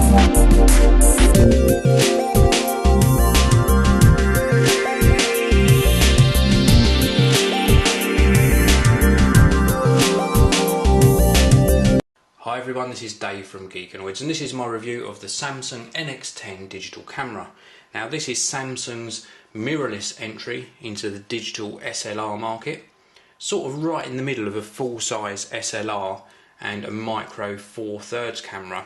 Hi everyone, this is Dave from Geekanoids, and this is my review of the Samsung NX10 digital camera. Now this is Samsung's mirrorless entry into the digital SLR market, sort of right in the middle of a full-size SLR and a micro 4/3 camera.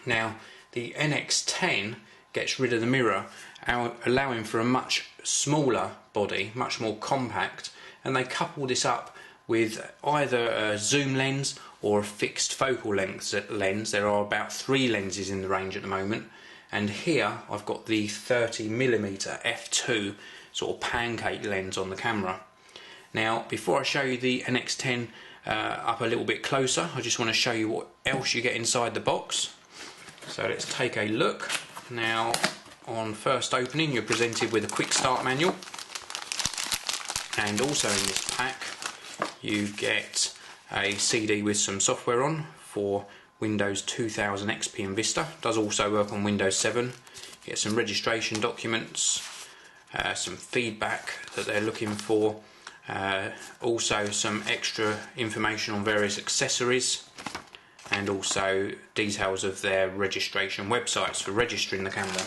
Now the NX10 gets rid of the mirror, allowing for a much smaller body, much more compact, and they couple this up with either a zoom lens or a fixed focal length lens. There are about 3 lenses in the range at the moment, and here I've got the 30mm f2 sort of pancake lens on the camera. Now before I show you the NX10 up a little bit closer, I just want to show you what else you get inside the box. So let's take a look. Now on first opening you're presented with a quick start manual, and also in this pack you get a CD with some software on for Windows 2000 XP and Vista. Does also work on Windows 7. You get some registration documents, some feedback that they're looking for, also some extra information on various accessories, and also details of their registration websites for registering the camera.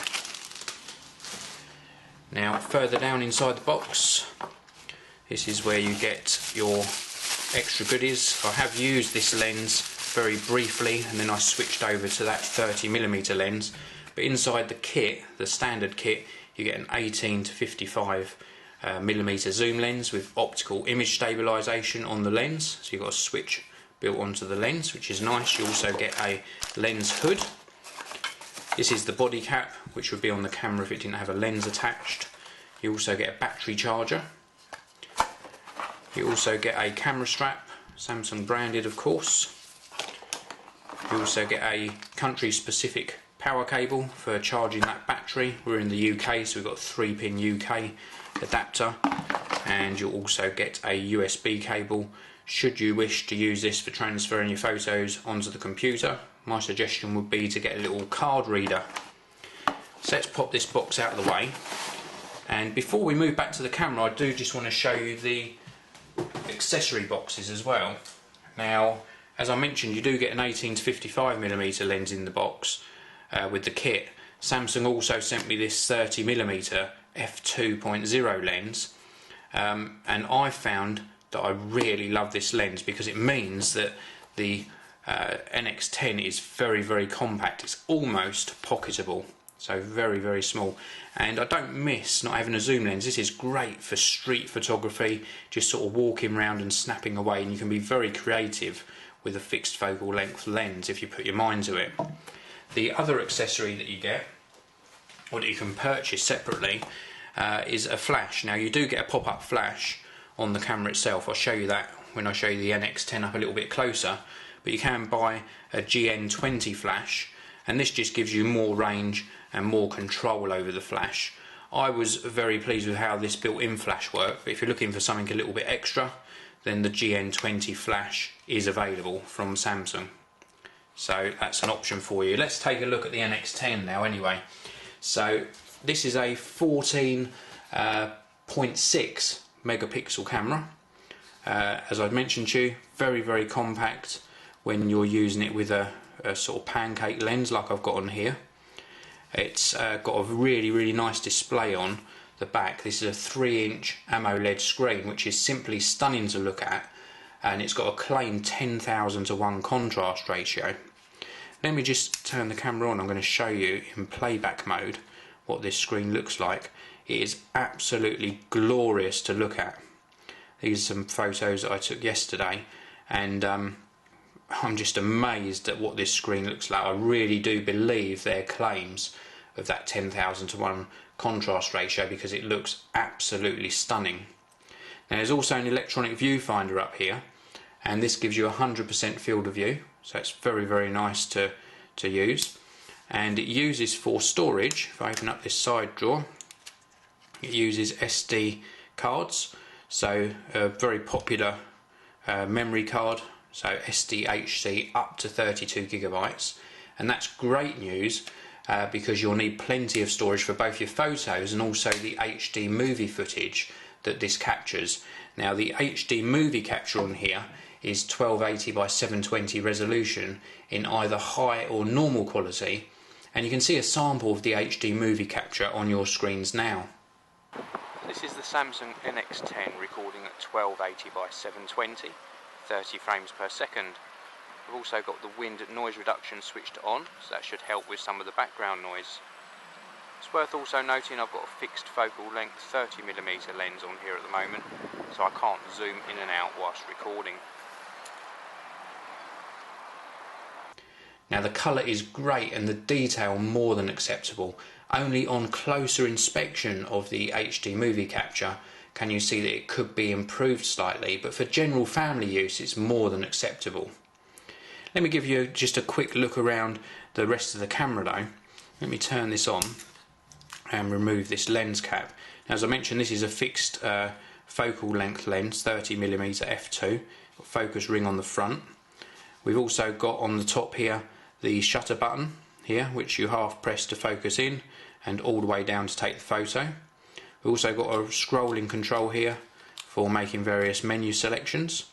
Now further down inside the box, this is where you get your extra goodies. I have used this lens very briefly and then I switched over to that 30mm lens, but inside the kit, the standard kit, you get an 18 to 55mm zoom lens with optical image stabilisation on the lens, so you've got a switch built onto the lens, which is nice. You also get a lens hood. This is the body cap, which would be on the camera if it didn't have a lens attached. You also get a battery charger. You also get a camera strap, Samsung branded of course. You also get a country specific power cable for charging that battery. We're in the UK, so we've got a 3-pin UK adapter, and you'll also get a USB cable should you wish to use this for transferring your photos onto the computer. My suggestion would be to get a little card reader. So let's pop this box out of the way, and before we move back to the camera I do just want to show you the accessory boxes as well. Now as I mentioned, you do get an 18 to 55mm lens in the box with the kit. Samsung also sent me this 30mm f2.0 lens, and I found that I really love this lens because it means that the NX10 is very, very compact. It's almost pocketable, so very, very small, and I don't miss not having a zoom lens. This is great for street photography, just sort of walking around and snapping away, and you can be very creative with a fixed focal length lens if you put your mind to it. The other accessory that you get, or that you can purchase separately, is a flash. Now you do get a pop-up flash on the camera itself. I'll show you that when I show you the NX10 up a little bit closer, but you can buy a GN20 flash, and this just gives you more range and more control over the flash. I was very pleased with how this built-in flash worked, but if you're looking for something a little bit extra, then the GN20 flash is available from Samsung. So that's an option for you. Let's take a look at the NX10 now anyway. So this is a 14.6 megapixel camera. As I've mentioned to you, very, very compact when you're using it with a sort of pancake lens like I've got on here. It's got a really, really nice display on the back. This is a 3-inch AMOLED screen, which is simply stunning to look at, and it's got a claimed 10,000 to 1 contrast ratio. Let me just turn the camera on. I'm going to show you in playback mode what this screen looks like. It is absolutely glorious to look at. These are some photos that I took yesterday, and I'm just amazed at what this screen looks like. I really do believe their claims of that 10,000 to 1 contrast ratio, because it looks absolutely stunning. Now there's also an electronic viewfinder up here, and this gives you 100% field of view, so it's very, very nice to use. And it uses, for storage, if I open up this side drawer, it uses SD cards, so a very popular memory card, so SDHC up to 32 gigabytes, and that's great news because you'll need plenty of storage for both your photos and also the HD movie footage that this captures. Now the HD movie capture on here is 1280 by 720 resolution in either high or normal quality, and you can see a sample of the HD movie capture on your screens now. This is the Samsung NX10 recording at 1280 by 720, 30 frames per second. We've also got the wind noise reduction switched on, so that should help with some of the background noise. It's worth also noting I've got a fixed focal length 30mm lens on here at the moment, so I can't zoom in and out whilst recording. Now the colour is great and the detail more than acceptable. Only on closer inspection of the HD movie capture can you see that it could be improved slightly, but for general family use it's more than acceptable. Let me give you just a quick look around the rest of the camera though. Let me turn this on and remove this lens cap. Now, as I mentioned, this is a fixed focal length lens, 30mm f2, focus ring on the front. We've also got on the top here the shutter button here, which you half press to focus in and all the way down to take the photo. We've also got a scrolling control here for making various menu selections.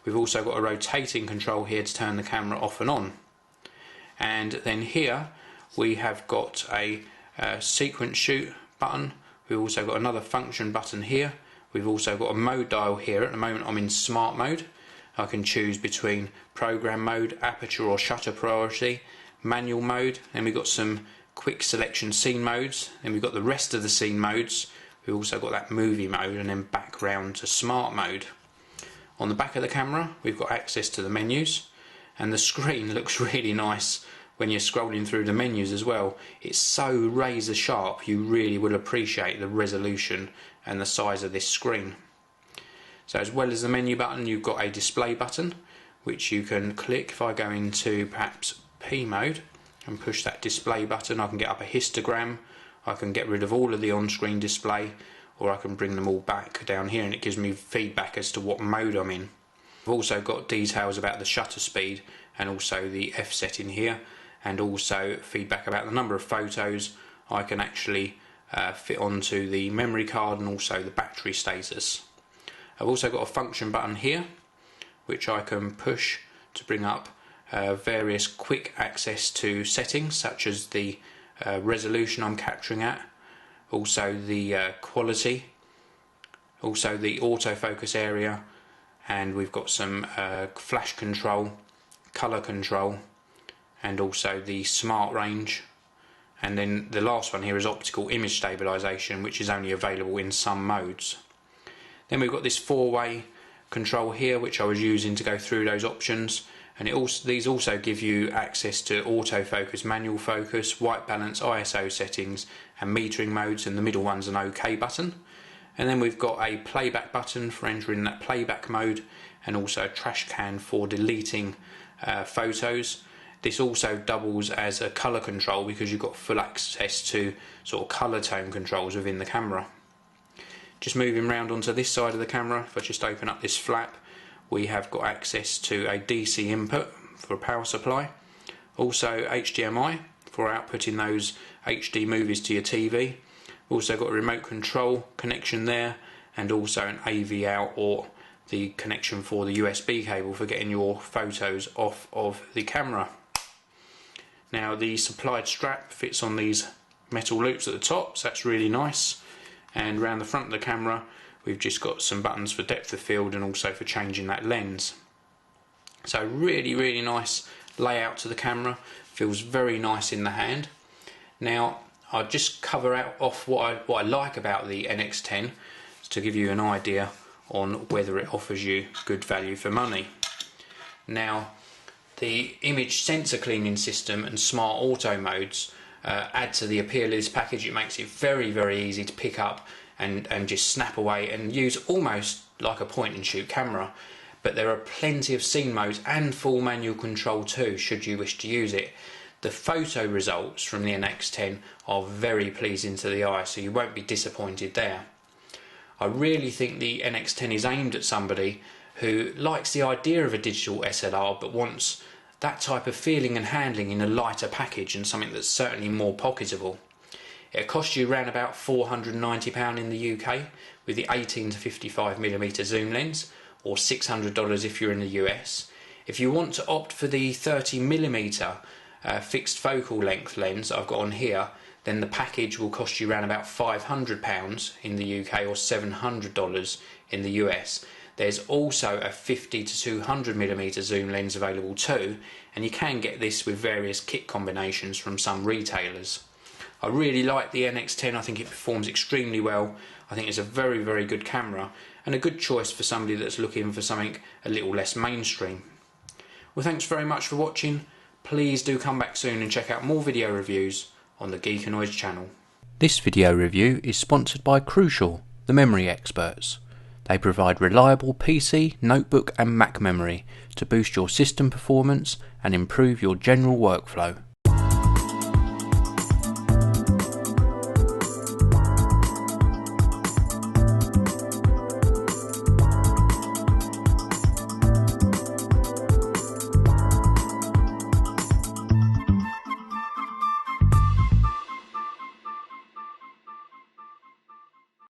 We've also got a rotating control here to turn the camera off and on. And then here we have got a sequence shoot button. We've also got another function button here. We've also got a mode dial here. At the moment I'm in smart mode. I can choose between program mode, aperture or shutter priority, manual mode, then we've got some quick selection scene modes, then we've got the rest of the scene modes. We've also got that movie mode and then back round to smart mode. On the back of the camera we've got access to the menus, and the screen looks really nice when you're scrolling through the menus as well. It's so razor sharp, you really will appreciate the resolution and the size of this screen. So as well as the menu button, you've got a display button which you can click. If I go into perhaps P mode and push that display button, I can get up a histogram, I can get rid of all of the on-screen display, or I can bring them all back down here and it gives me feedback as to what mode I'm in. I've also got details about the shutter speed and also the f setting here, and also feedback about the number of photos I can actually fit onto the memory card and also the battery status. I've also got a function button here which I can push to bring up various quick access to settings, such as the resolution I'm capturing at, also the quality, also the autofocus area, and we've got some flash control, colour control, and also the smart range. And then the last one here is optical image stabilisation, which is only available in some modes. Then we've got this four-way control here which I was using to go through those options, and these also give you access to autofocus, manual focus, white balance, ISO settings and metering modes, and the middle one's an OK button. And then we've got a playback button for entering that playback mode, and also a trash can for deleting photos. This also doubles as a colour control because you've got full access to sort of colour tone controls within the camera. Just moving round onto this side of the camera, if I just open up this flap, we have got access to a DC input for a power supply, also HDMI for outputting those HD movies to your TV. Also got a remote control connection there, and also an AV out, or the connection for the USB cable for getting your photos off of the camera. Now the supplied strap fits on these metal loops at the top, so that's really nice. And around the front of the camera we've just got some buttons for depth of field and also for changing that lens. So really nice layout to the camera, feels very nice in the hand. Now I'll just cover off what I like about the NX10 to give you an idea on whether it offers you good value for money. Now the image sensor cleaning system and smart auto modes add to the appeal of this package. It makes it very easy to pick up and just snap away and use almost like a point and shoot camera. But there are plenty of scene modes and full manual control too, should you wish to use it. The photo results from the NX10 are very pleasing to the eye, so you won't be disappointed there. I really think the NX10 is aimed at somebody who likes the idea of a digital SLR but wants that type of feeling and handling in a lighter package and something that's certainly more pocketable. It'll cost you around about £490 in the UK with the 18 to 55mm zoom lens, or $600 if you're in the US. If you want to opt for the 30mm fixed focal length lens I've got on here, then the package will cost you around about £500 in the UK or $700 in the US. There's also a 50 to 200mm zoom lens available too, and you can get this with various kit combinations from some retailers. I really like the NX10. I think it performs extremely well. I think it's a very good camera and a good choice for somebody that's looking for something a little less mainstream. Well, thanks very much for watching. Please do come back soon and check out more video reviews on the Geekanoids channel. This video review is sponsored by Crucial, the memory experts. They provide reliable PC, notebook and Mac memory to boost your system performance and improve your general workflow.